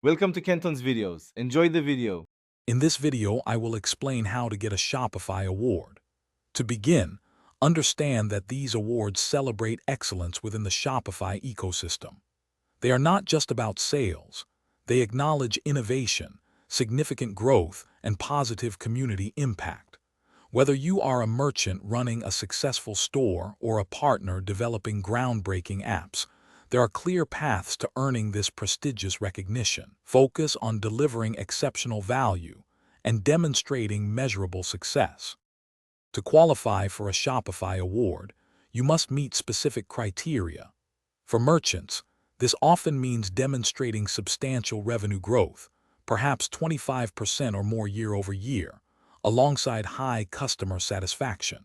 Welcome to Kenton's videos. Enjoy the video. In this video, I will explain how to get a Shopify award. To begin, understand that these awards celebrate excellence within the Shopify ecosystem. They are not just about sales. They acknowledge innovation, significant growth, and positive community impact. Whether you are a merchant running a successful store or a partner developing groundbreaking apps, there are clear paths to earning this prestigious recognition. Focus on delivering exceptional value and demonstrating measurable success. To qualify for a Shopify award, you must meet specific criteria. For merchants, this often means demonstrating substantial revenue growth, perhaps 25% or more year over year, alongside high customer satisfaction.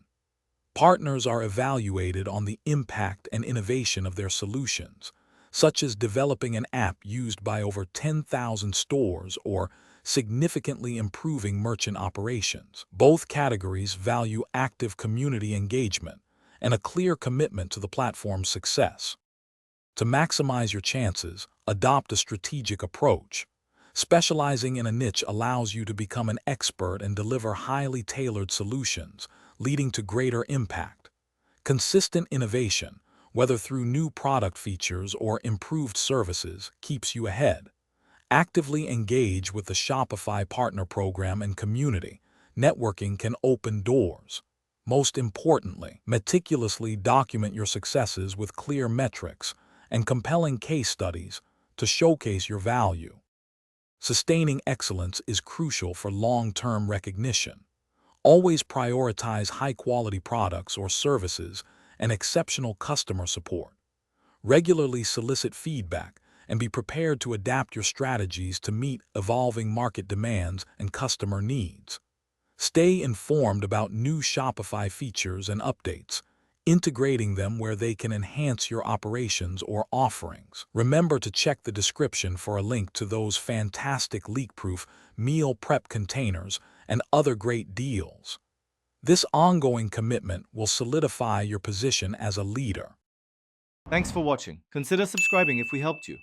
Partners are evaluated on the impact and innovation of their solutions, such as developing an app used by over 10,000 stores or significantly improving merchant operations. Both categories value active community engagement and a clear commitment to the platform's success. To maximize your chances, adopt a strategic approach. Specializing in a niche allows you to become an expert and deliver highly tailored solutions, leading to greater impact. Consistent innovation, whether through new product features or improved services, keeps you ahead. Actively engage with the Shopify Partner Program and community. Networking can open doors. Most importantly, meticulously document your successes with clear metrics and compelling case studies to showcase your value. Sustaining excellence is crucial for long-term recognition. Always prioritize high-quality products or services and exceptional customer support. Regularly solicit feedback and be prepared to adapt your strategies to meet evolving market demands and customer needs. Stay informed about new Shopify features and updates, integrating them where they can enhance your operations or offerings. Remember to check the description for a link to those fantastic leak-proof meal prep containers and other great deals. This ongoing commitment will solidify your position as a leader. Thanks for watching. Consider subscribing if we helped you.